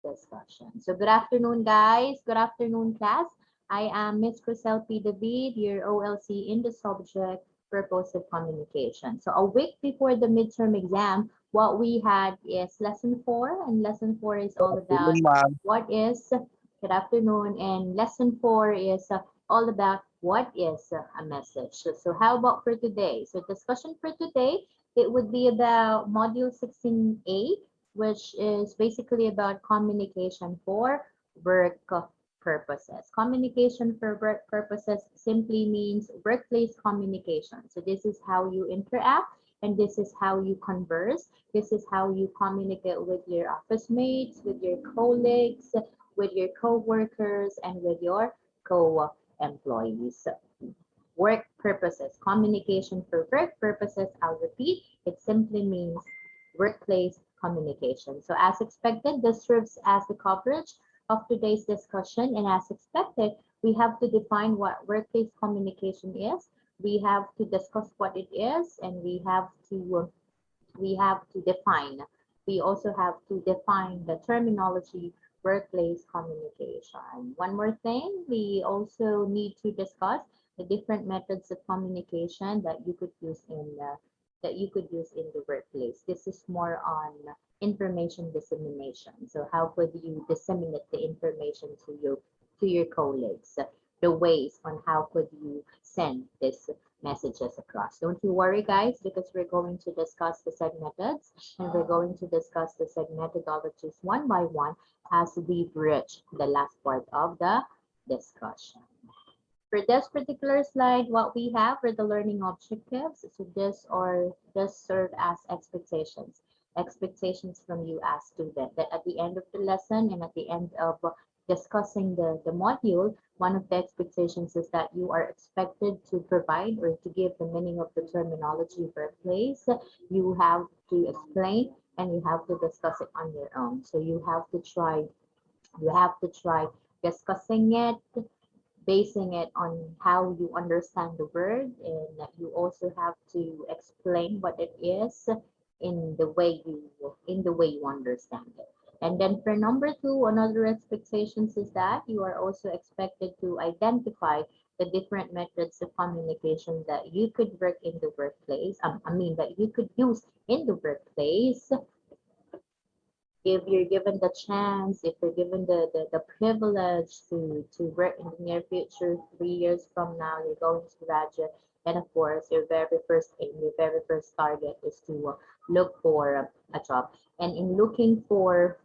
discussion. So good afternoon, guys. Good afternoon, class. I am Miss Crisel P. David, your OLC in the subject Purposive Communication. So a week before the midterm exam, what we had is lesson 4, and lesson 4 is all about Afternoon, ma'am. what is good afternoon, and lesson 4 is all about what is a message. So how about for today? So discussion for today, it would be about module 16A, which is basically about communication for work purposes. Communication for work purposes simply means workplace communication. So this is how you interact, and this is how you converse. This is how you communicate with your office mates, with your colleagues, with your co-workers, and with your co-employees. Work purposes, communication for work purposes. I'll repeat, it simply means workplace communication. So as expected, this serves as the coverage of today's discussion. And as expected, we have to define what workplace communication is. We have to discuss what it is, and we have to define. We also have to define the terminology workplace communication. One more thing, we also need to discuss the different methods of communication that you could use in the workplace. This is more on information dissemination. So how could you disseminate the information to your colleagues? The ways on how could you send this messages across. Don't you worry, guys, because we're going to discuss the said methods, and we're going to discuss the said methodologies one by one as we reach the last part of the discussion. For this particular slide, what we have are the learning objectives. So this serve as expectations. Expectations from you as student, that at the end of the lesson and at the end of discussing the module, one of the expectations is that you are expected to provide or to give the meaning of the terminology workplace. You have to explain, and you have to discuss it on your own. So you have to try discussing it, basing it on how you understand the word, and you also have to explain what it is in the way you understand it. And then for number 2, another expectations is that you are also expected to identify the different methods of communication that you could work in the workplace. That you could use in the workplace if you're given the chance, if you're given the privilege to work in the near future, 3 years from now, you're going to graduate. And of course, your very first aim, your very first target is to look for a job. And in looking for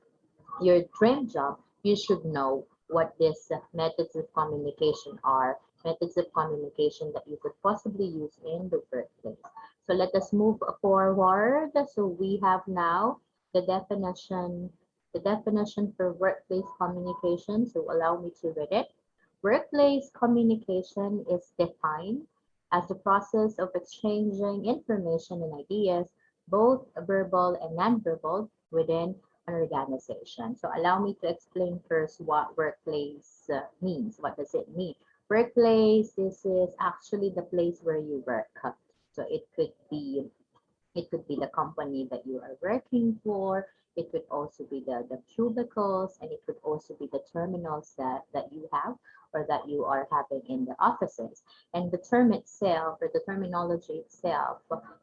your dream job, you should know what these methods of communication are, methods of communication that you could possibly use in the workplace. So let us move forward. So we have now the definition, the definition for workplace communication. So allow me to read it. Workplace communication is defined as the process of exchanging information and ideas, both verbal and nonverbal, within an organization. So allow me to explain first what workplace means. What does it mean? Workplace, this is actually the place where you work. So it could be the company that you are working for. It could also be the cubicles, and it could also be the terminals that you have or that you are having in the offices. And the term itself, or the terminology itself,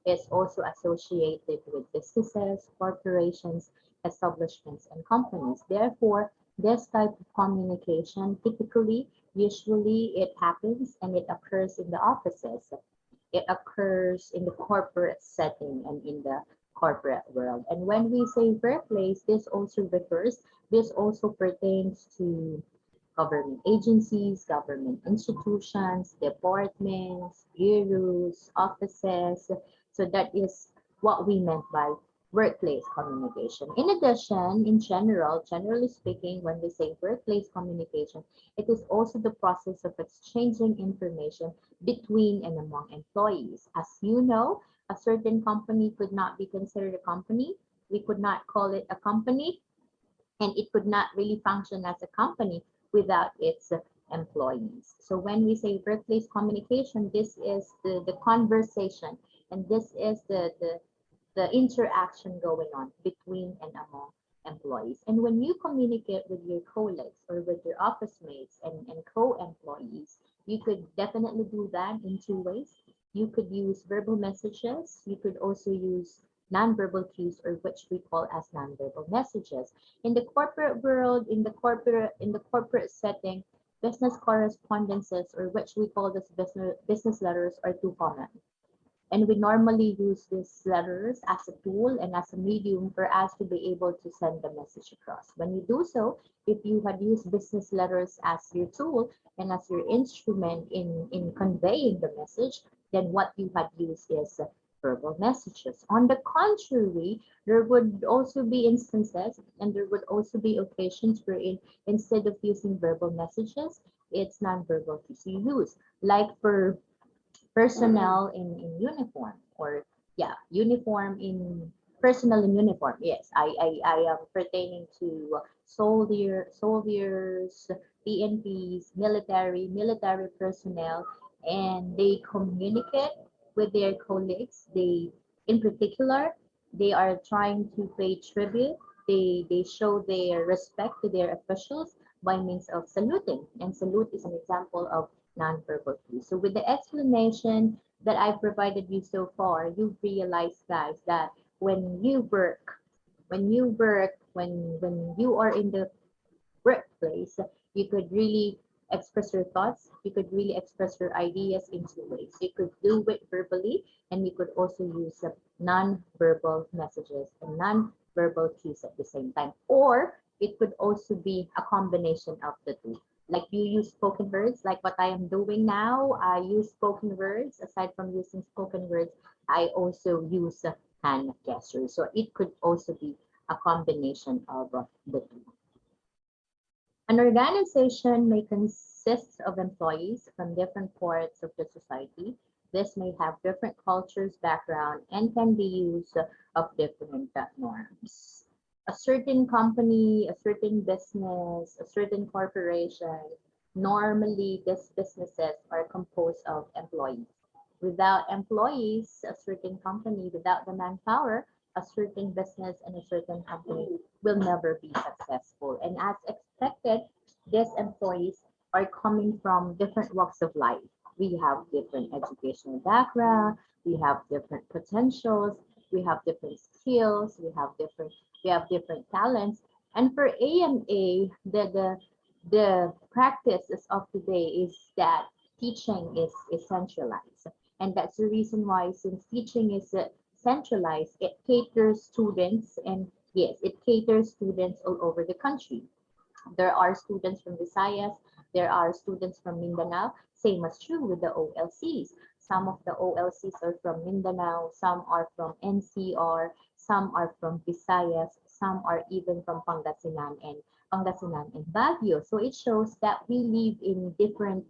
is also associated with businesses, corporations, establishments, and companies. Therefore, this type of communication typically, usually it happens and it occurs in the offices. It occurs in the corporate setting and in the corporate world. And when we say workplace, this also pertains to government agencies, government institutions, departments, bureaus, offices. So that is what we meant by workplace communication. In addition, in general, generally speaking, when we say workplace communication, it is also the process of exchanging information between and among employees. As you know, a certain company could not be considered a company. We could not call it a company, and it could not really function as a company without its employees. So when we say workplace communication, this is the conversation, and this is the interaction going on between and among employees. And when you communicate with your colleagues or with your office mates and co-employees, you could definitely do that in two ways. You could use verbal messages. You could also use nonverbal cues, or which we call as nonverbal messages. In the corporate world, in the corporate setting, business correspondences, or which we call this business letters, are too common. And we normally use these letters as a tool and as a medium for us to be able to send the message across. When you do so, if you had used business letters as your tool and as your instrument in conveying the message, then what you had used is verbal messages. On the contrary, there would also be instances and there would also be occasions wherein instead of using verbal messages, it's nonverbal cues you use. Like for personnel in uniform, or yeah, uniform in personnel in uniform, yes, I am pertaining to soldiers, PNPs, military personnel, and they communicate with their colleagues. They, in particular, they are trying to pay tribute. They show their respect to their officials by means of saluting, and salute is an example of nonverbal cues. So with the explanation that I've provided you so far, you've realized, guys, that when you are in the workplace, you could really express your thoughts, you could really express your ideas in two ways. You could do it verbally, and you could also use non-verbal messages and non-verbal cues at the same time. Or it could also be a combination of the two. Like you use spoken words, like what I am doing now. I use spoken words. Aside from using spoken words, I also use hand gestures. So it could also be a combination of the two. An organization may consist of employees from different parts of the society. This may have different cultures, background, and can be used of different norms. A certain company, a certain business, a certain corporation, normally these businesses are composed of employees. Without employees, a certain company, without the manpower, a certain business and a certain company will never be successful. And as expected, these employees are coming from different walks of life. We have different educational background, we have different potentials, we have different skills, we have different talents. And for AMA, the practices of today is that teaching is centralized. And that's the reason why, since teaching is centralized, it caters students, and yes, it caters students all over the country. There are students from Visayas, there are students from Mindanao, same as true with the OLCs. Some of the OLCs are from Mindanao, some are from NCR, some are from Visayas, some are even from Pangasinan and Baguio. So it shows that we live in different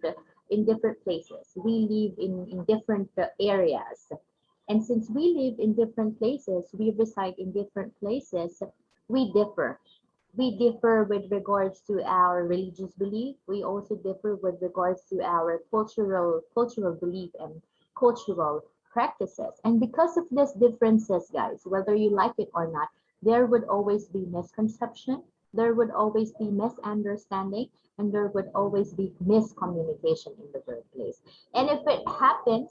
places. We live in different areas. And since we live in different places, we reside in different places, we differ. We differ with regards to our religious belief. We also differ with regards to our cultural belief and cultural practices. And because of these differences, guys, whether you like it or not, there would always be misconception, there would always be misunderstanding, and there would always be miscommunication in the workplace. And if it happens,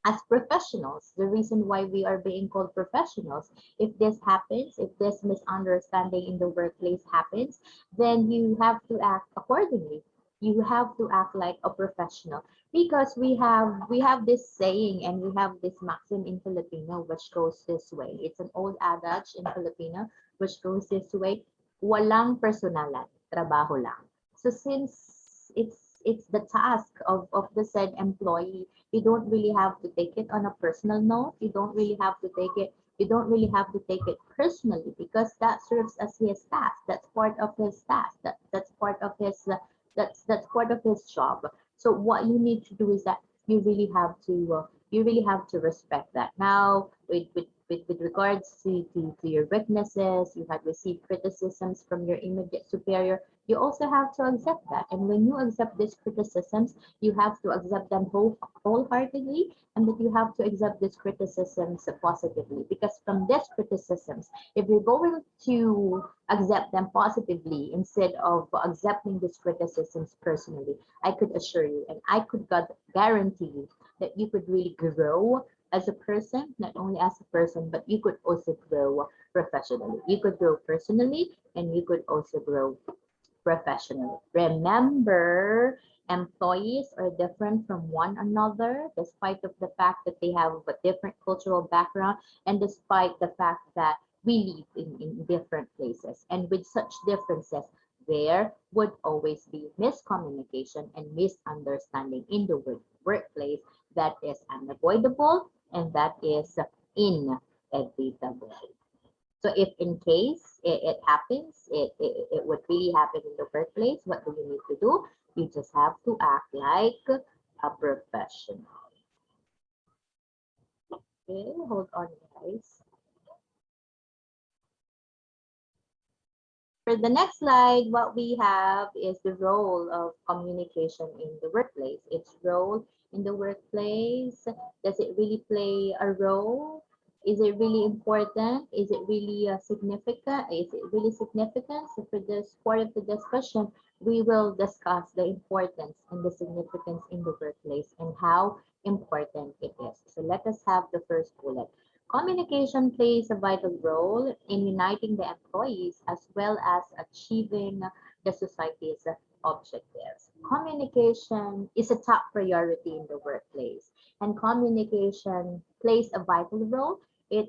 as professionals, the reason why we are being called professionals, if this happens, if this misunderstanding in the workplace happens, then you have to act accordingly. You have to act like a professional, because we have this saying and we have this maxim in Filipino which goes this way. It's an old adage in Filipino which goes this way: walang personalan, trabaho lang. So since it's the task of the said employee, you don't really have to take it on a personal note. You don't really have to take it personally, because that serves as his task. That's part of his task. That's part of his job. So what you need to do is that you really have to respect that. Now, with regards to your weaknesses, you have received criticisms from your immediate superior. You also have to accept that. And when you accept these criticisms, you have to accept them wholeheartedly, and that you have to accept these criticisms positively. Because from these criticisms, if you're going to accept them positively instead of accepting these criticisms personally, I could assure you and I could guarantee you that you could really grow as a person, not only as a person, but you could also grow professionally. You could grow personally and you could also grow professionally. Remember, employees are different from one another, despite of the fact that they have a different cultural background, and despite the fact that we live in different places. And with such differences, there would always be miscommunication and misunderstanding in the workplace that is unavoidable and that is inevitable. So if in case it happens, it would really happen in the workplace, what do you need to do? You just have to act like a professional. Okay, hold on guys. For the next slide, what we have is the role of communication in the workplace. Its role in the workplace, does it really play a role? Is it really important? Is it really significant? Is it really significant? So for this part of the discussion, we will discuss the importance and the significance in the workplace and how important it is. So let us have the first bullet. Communication plays a vital role in uniting the employees as well as achieving the society's objectives. Communication is a top priority in the workplace, and communication plays a vital role. It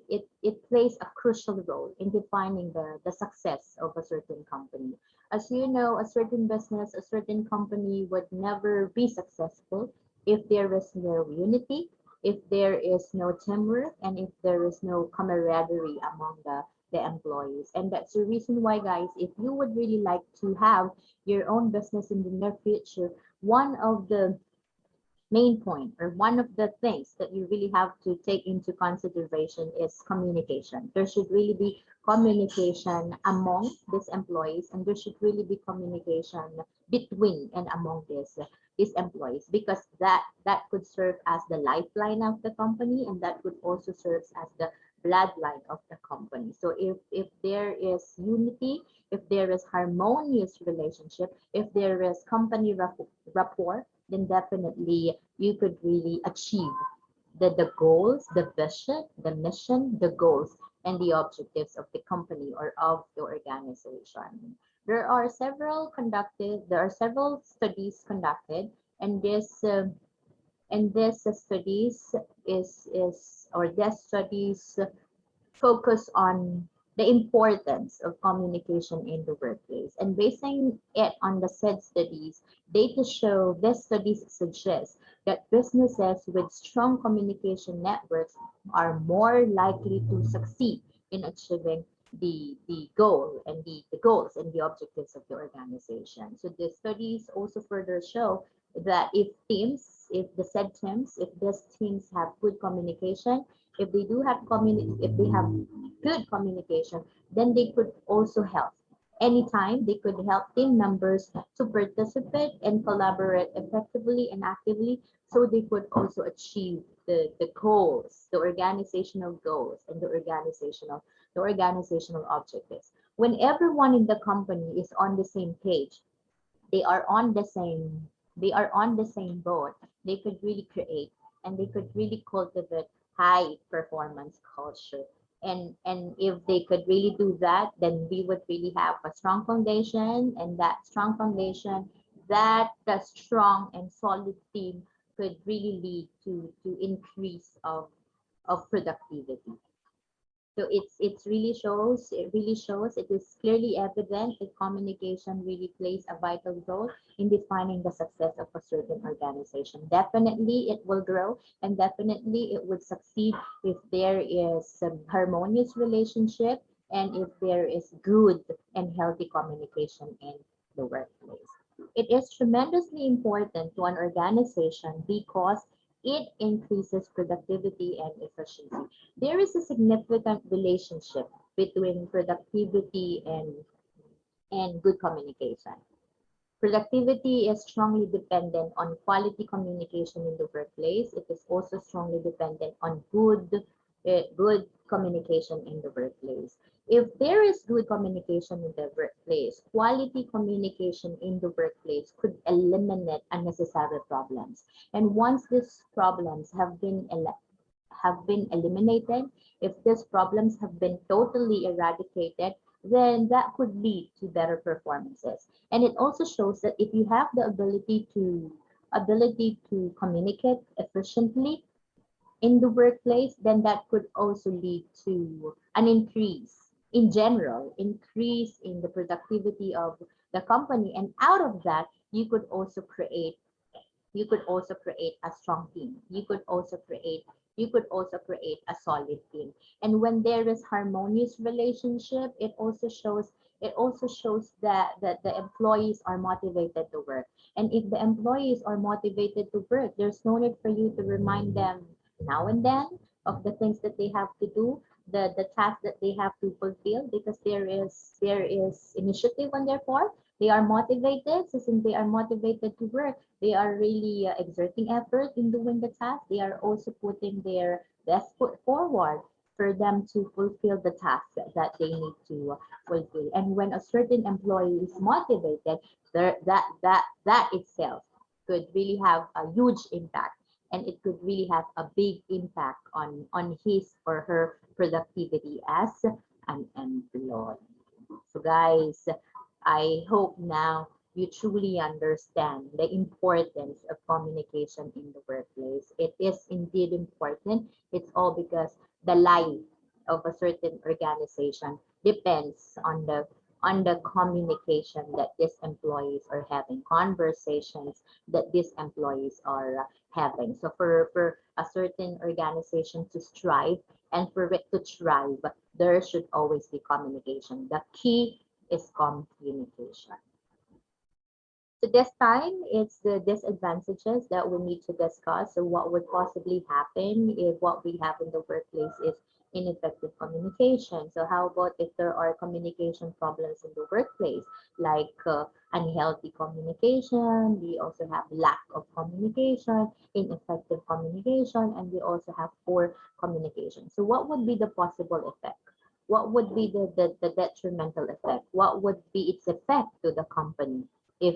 plays a crucial role in defining the success of a certain company. As you know, a certain business, a certain company would never be successful if there is no unity, if there is no teamwork, and if there is no camaraderie among the employees. And that's the reason why, guys, if you would really like to have your own business in the near future, one of the main point or one of the things that you really have to take into consideration is communication. There should really be communication among these employees, and there should really be communication between and among these employees, because that could serve as the lifeline of the company, and that could also serve as the bloodline of the company. So if there is unity, if there is harmonious relationship, if there is company rapport, then definitely you could really achieve the goals, the vision, the mission, the goals, and the objectives of the company or of the organization. There are several studies conducted, and this studies is or these studies focus on the importance of communication in the workplace. And basing it on the said studies, data show these studies suggest that businesses with strong communication networks are more likely to succeed in achieving the goal and the goals and the objectives of the organization. So the studies also further show that if the said teams, if these teams have good communication, if they have good communication, then they could also help. Anytime they could help team members to participate and collaborate effectively and actively, so they could also achieve the goals, the organizational goals, and the organizational objectives. When everyone in the company is on the same page, they are on the same they are on the same boat, they could really create and they could really cultivate high performance culture. And if they could really do that, then we would really have a strong foundation, and that strong foundation, that the strong and solid team could really lead to increase of productivity. So it is clearly evident that communication really plays a vital role in defining the success of a certain organization. Definitely it will grow, and definitely it would succeed if there is some harmonious relationship and if there is good and healthy communication in the workplace. It is tremendously important to an organization because it increases productivity and efficiency. There is a significant relationship between productivity and good communication. Productivity is strongly dependent on quality communication in the workplace. It is also strongly dependent on good communication in the workplace. If there is good communication in the workplace, quality communication in the workplace could eliminate unnecessary problems. And once these problems have been eliminated, if these problems have been totally eradicated, then that could lead to better performances. And it also shows that if you have the ability to communicate efficiently in the workplace, then that could also lead to an increase in general, increase in the productivity of the company. And out of that, you could also create a strong team. You could also create a solid team. And when there is harmonious relationship, it also shows that the employees are motivated to work. And if the employees are motivated to work, there's no need for you to remind them now and then of the things that they have to do, the tasks that they have to fulfill, because there is initiative on their part. They are motivated. So since they are motivated to work, they are really exerting effort in doing the task. They are also putting their best foot forward for them to fulfill the task that they need to fulfill. And when a certain employee is motivated, that itself could really have a huge impact, and it could really have a big impact on his or her productivity as an employee. So guys, I hope now you truly understand the importance of communication in the workplace. It is indeed important. It's all because the life of a certain organization depends on the communication that these employees are having, conversations that these employees are having. So for a certain organization to strive and for it to thrive, there should always be communication. The key is communication. So this time, it's the disadvantages that we need to discuss. So what would possibly happen if what we have in the workplace is ineffective communication? So how about if there are communication problems in the workplace, like unhealthy communication? We also have lack of communication, ineffective communication, and we also have poor communication. So what would be the possible effect? What would be the detrimental effect? What would be its effect to the company if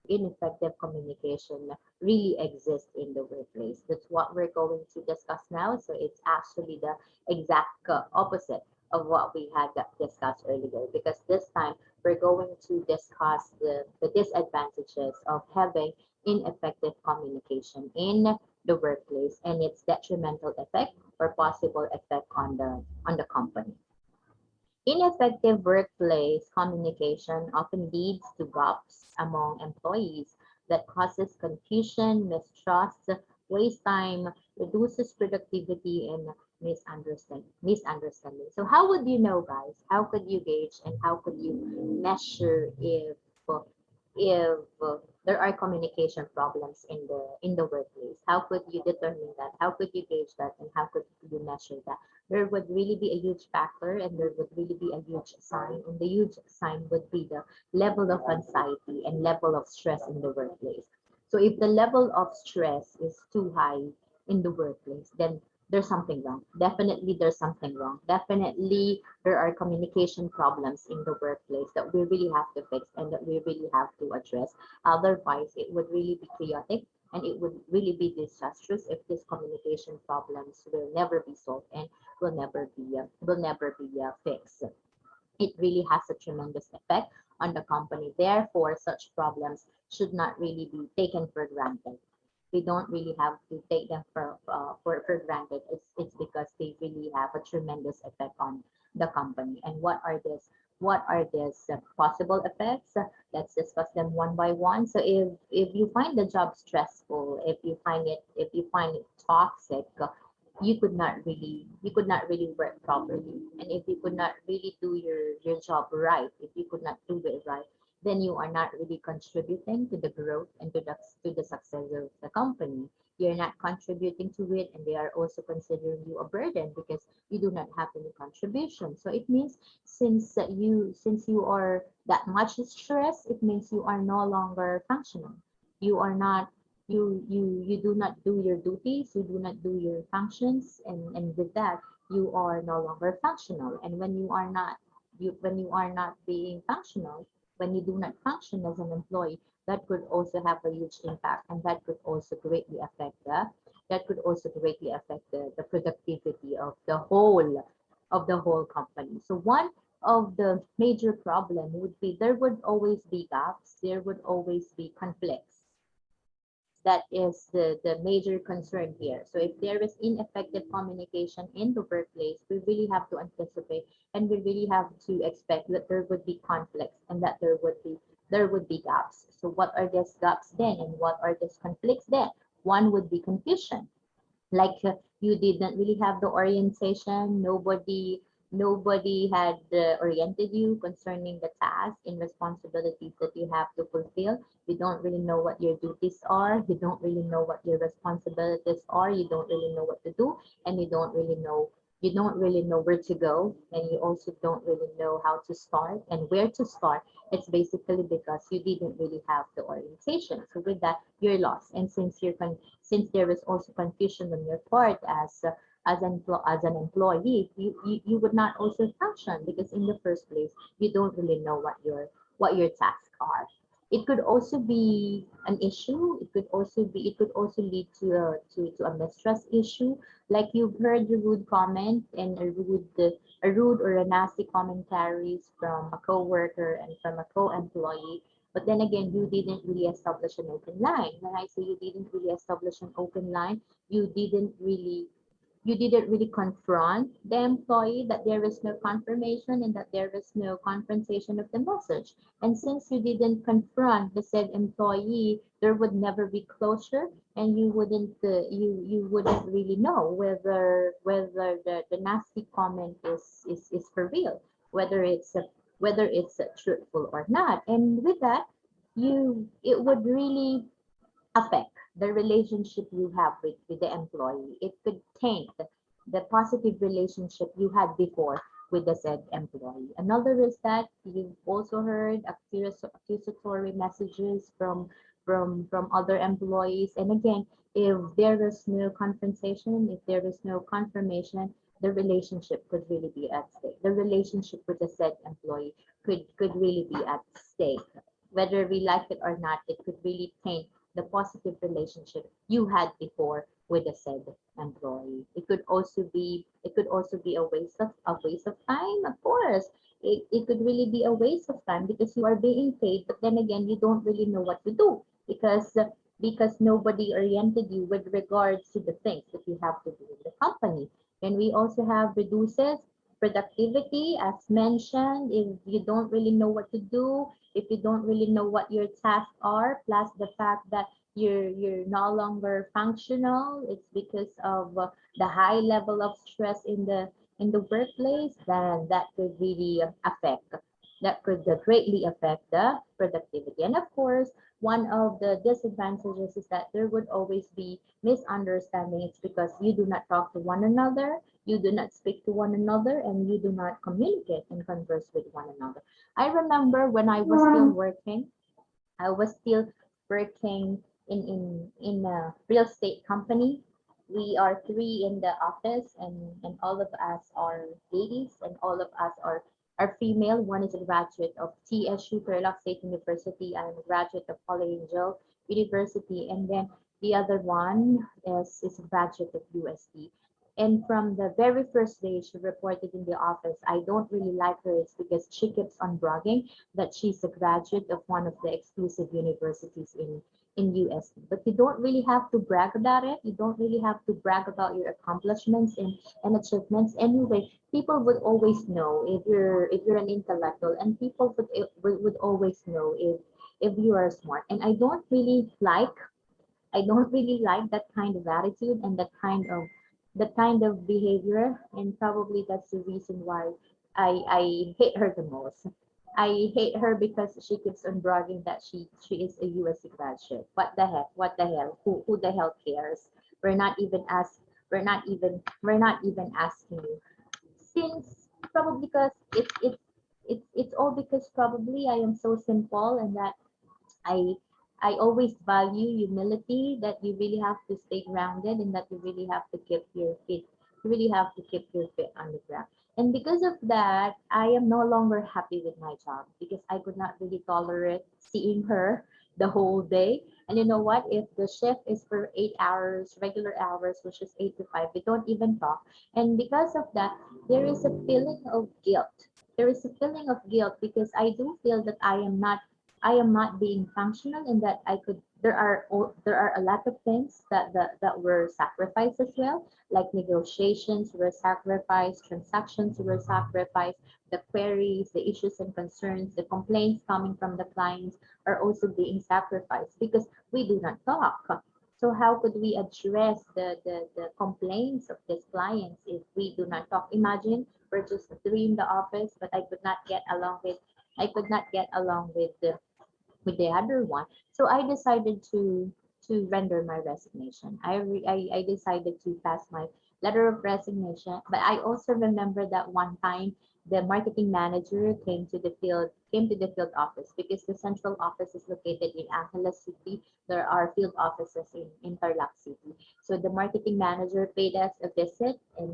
ineffective communication really exists in the workplace? That's what we're going to discuss now. So it's actually the exact opposite of what we had discussed earlier, because this time we're going to discuss the disadvantages of having ineffective communication in the workplace and its detrimental effect or possible effect on the company. Ineffective workplace communication often leads to gaps among employees that causes confusion, mistrust, waste time, reduces productivity, and misunderstanding. So how would you know, guys? How could you gauge and how could you measure if there are communication problems in the workplace? How could you determine that? How could you gauge that? And how could you measure that? There would really be a huge factor and there would really be a huge sign. And the huge sign would be the level of anxiety and level of stress in the workplace. So if the level of stress is too high in the workplace, then there's something wrong. Definitely there's something wrong. Definitely there are communication problems in the workplace that we really have to fix and that we really have to address. Otherwise, it would really be chaotic and it would really be disastrous if these communication problems will never be solved and will never be fixed. It really has a tremendous effect on the company. Therefore, such problems should not really be taken for granted. We don't really have to take them for granted. It's because they really have a tremendous effect on the company. And what are these possible effects? Let's discuss them one by one. So if you find the job stressful, if you find it toxic, you could not really work properly. And if you could not really do your job right, if you could not do it right, then you are not really contributing to the growth and to the success of the company. You're not contributing to it, and they are also considering you a burden because you do not have any contribution. So it means since you are that much stressed, it means you are no longer functional. You are not you do not do your duties, you do not do your functions, and with that you are no longer functional. And when you are not being functional, when you do not function as an employee, that could also have a huge impact, and that could also greatly affect the productivity of the whole company. So one of the major problem would be there would always be gaps, there would always be conflicts. That is the major concern here. So if there is ineffective communication in the workplace, we really have to anticipate, and we really have to expect that there would be conflicts, and that there would be gaps. So what are these gaps then, and what are these conflicts then? One would be confusion, like you didn't really have the orientation, nobody had oriented you concerning the tasks and responsibilities that you have to fulfill. You don't really know what your duties are, you don't really know what your responsibilities are, you don't really know what to do, and you don't really know where to go, and you also don't really know how to start and where to start. It's basically because you didn't really have the orientation. So with that, you're lost. And since there is also confusion on your part as an employee, you would not also function because in the first place you don't really know what your tasks are. It could also be an issue. It could also lead to a mistrust issue, like you've heard a rude comment and a rude or a nasty commentaries from a coworker and from a co-employee. But then again, you didn't really establish an open line. When I say you didn't really establish an open line, you didn't really you didn't really confront the employee that there is no confirmation and that there is no confrontation of the message. And since you didn't confront the said employee, there would never be closure, and you wouldn't really know whether the nasty comment is for real, whether it's truthful or not. And with that, it would really affect the relationship you have with the employee. It could taint the positive relationship you had before with the said employee. Another is that you've also heard accusatory messages from other employees. And again, if there is no confrontation, if there is no confirmation, the relationship could really be at stake. The relationship with the said employee could really be at stake. Whether we like it or not, it could really taint the positive relationship you had before with the said employee. It could also be a waste of time, of course. It could really be a waste of time because you are being paid, but then again, you don't really know what to do because nobody oriented you with regards to the things that you have to do in the company. And we also have reduces productivity, as mentioned. If you don't really know what to do, if you don't really know what your tasks are, plus the fact that you're no longer functional, it's because of the high level of stress in the workplace, then that could greatly affect the productivity. And of course, one of the disadvantages is that there would always be misunderstanding. It's because you do not talk to one another, you do not speak to one another, and you do not communicate and converse with one another. I remember when I was still working in a real estate company. We are three in the office, and all of us are ladies, and all of us are female. One is a graduate of TSU, Turlock State University. I'm a graduate of Holy Angel University, and then the other one is a graduate of UST. And from the very first day she reported in the office, I don't really like her. It's because she keeps on bragging that she's a graduate of one of the exclusive universities in UST. But you don't really have to brag about it. You don't really have to brag about your accomplishments and achievements. Anyway, people would always know if you're an intellectual, and people would always know if you are smart. And I don't really like that kind of attitude and that kind of behavior, and probably that's the reason why I hate her the most. I hate her because she keeps on bragging that she is a USC graduate. What the heck? What the hell? Who the hell cares? We're not even ask we're not even asking you. Since probably because it's all because probably I am so simple and that I I always value humility, that you really have to stay grounded and that you really have to keep your feet you really have to keep your feet on the ground. And because of that, I am no longer happy with my job because I could not really tolerate seeing her the whole day. And you know what? If the shift is for 8 hours, regular hours, which is 8 to 5, we don't even talk. And because of that, there is a feeling of guilt. There is a feeling of guilt because I do feel that I am not being functional and that I could there are a lot of things that were sacrificed as well, like negotiations were sacrificed, transactions were sacrificed, the queries, the issues and concerns, the complaints coming from the clients are also being sacrificed because we do not talk. So how could we address the complaints of these clients if we do not talk? Imagine we're just three in the office, but I could not get along with the other one. So I decided to render my resignation. I decided to pass my letter of resignation. But I also remember that one time the marketing manager came to the field office because the central office is located in Angeles City. There are field offices in Tarlac City. So the marketing manager paid us a visit and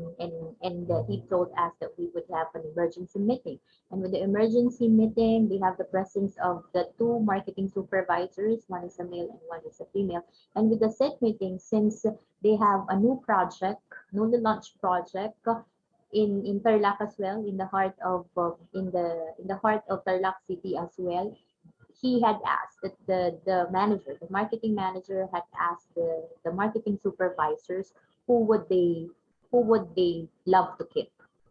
he told us that we would have an emergency meeting. And with the emergency meeting, we have the presence of the two marketing supervisors, one is a male and one is a female. And with the set meeting, since they have a new project, newly launched project in Tarlac as well, in the heart of in the heart of Tarlac City as well, he had asked that the marketing manager had asked the marketing supervisors who would they who would they love to keep.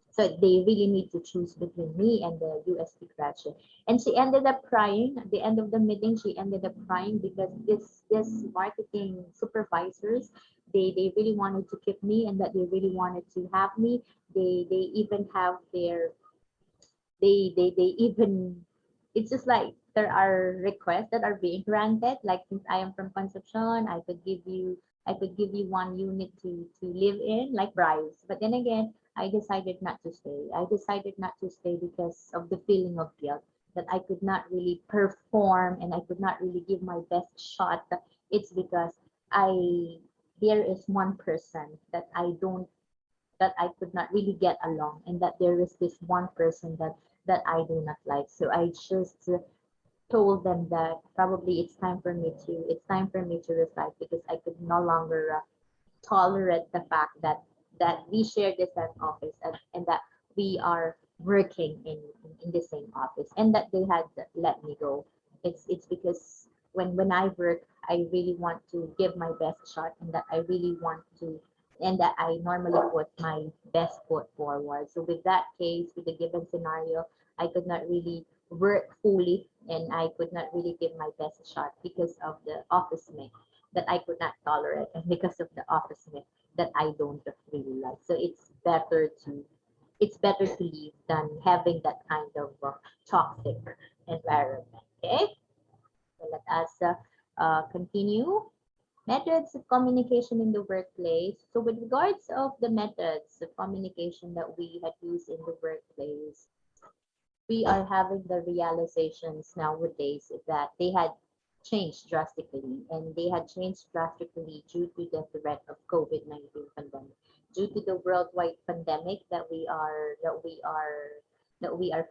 So they really need to choose between me and the UST graduate. And she ended up crying at the end of the meeting. She ended up crying because this marketing supervisors they really wanted to keep me and that they really wanted to have me. They even have their they even it's just like there are requests that are being granted, like since I am from Concepcion, I could give you one unit to live in, like bribes. But then again, I decided not to stay. I decided not to stay because of the feeling of guilt that I could not really perform and I could not really give my best shot. It's because I there is one person that I don't that I could not really get along, and that there is this one person that I do not like. So I just told them that probably it's time for me to resign because I could no longer tolerate the fact that we share the same office and that we are working in the same office and that they had let me go. It's because when I work, I really want to give my best shot and that I really want to and that I normally put my best foot forward. So with that case, with the given scenario, I could not really work fully and I could not really give my best shot because of the office mate that I could not tolerate and because of the office mate that I don't really like. So it's better to leave than having that kind of toxic environment. Okay, so let us continue. Methods of communication in the workplace. So with regards of the methods of communication that we had used in the workplace, we are having the realizations nowadays that they had changed drastically and they had changed drastically due to the threat of COVID-19 pandemic. Due to the worldwide pandemic that we are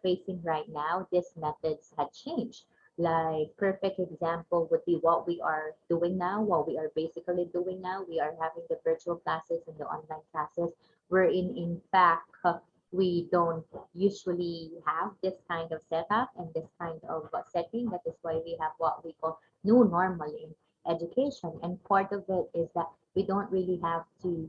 facing right now, these methods had changed. Like perfect example would be what we are doing now, what we are basically doing now. We are having the virtual classes and the online classes, wherein in fact we don't usually have this kind of setup and this kind of setting. That is why we have what we call new normal in education. And part of it is that we don't really have to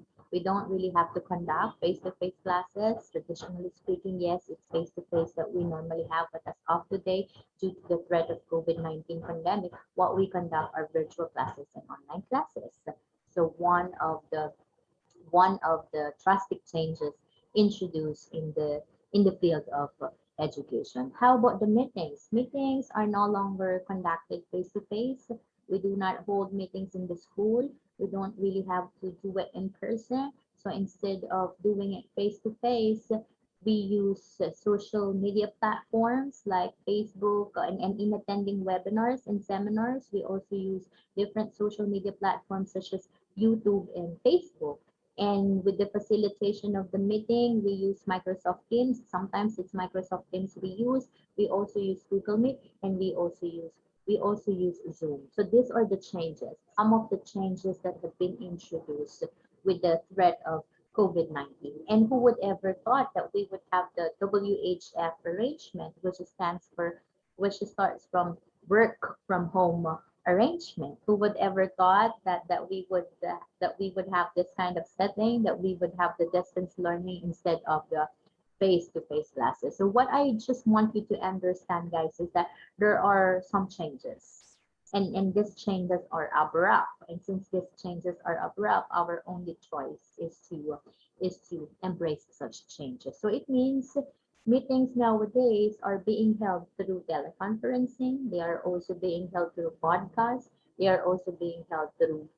conduct face-to-face classes. Traditionally speaking, yes, it's face-to-face that we normally have, but as of today, due to the threat of COVID-19 pandemic, what we conduct are virtual classes and online classes. So one of the drastic changes introduced in the field of education. How about the meetings? Meetings are no longer conducted face to face. We do not hold meetings in the school. We don't really have to do it in person. So instead of doing it face to face, we use social media platforms like Facebook, and in attending webinars and seminars, we also use different social media platforms such as YouTube and Facebook. And with the facilitation of the meeting, we use Microsoft Teams. Sometimes it's Microsoft Teams we use. We also use Google Meet, and we also use Zoom. So these are the changes, some of the changes that have been introduced with the threat of COVID-19. And who would ever thought that we would have the WHF arrangement, which starts from work from home arrangement. Who would ever thought that we would have this kind of setting, that we would have the distance learning instead of the face-to-face classes. So what I just want you to understand, guys, is that there are some changes. And these changes are abrupt. And since these changes are abrupt, our only choice is to embrace such changes. So it means meetings nowadays are being held through teleconferencing. They are also being held through podcasts. They are also being held through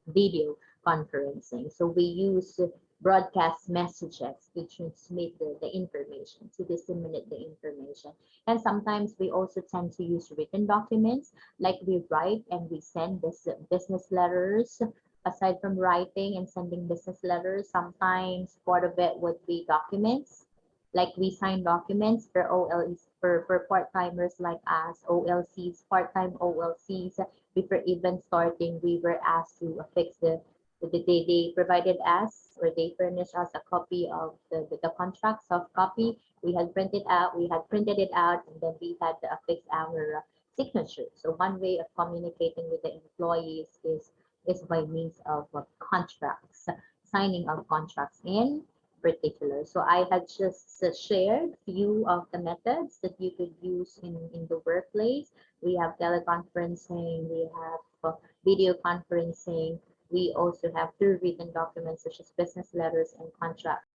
video conferencing. So we use broadcast messages to transmit the information, to disseminate the information. And sometimes we also tend to use written documents, like we write and we send this business letters. Aside from writing and sending business letters, sometimes part of it would be documents, like we sign documents for OLEs, for part-timers like us, OLCs, part-time OLCs. Before even starting, we were asked to affix they provided us, or they furnished us a copy of the contract, soft copy. We had printed it out, and then we had to affix our signature. So one way of communicating with the employees is by means of contracts, signing of contracts in particular. So I had just shared few of the methods that you could use in the workplace. We have teleconferencing, we have video conferencing, we also have through written documents such as business letters and contracts.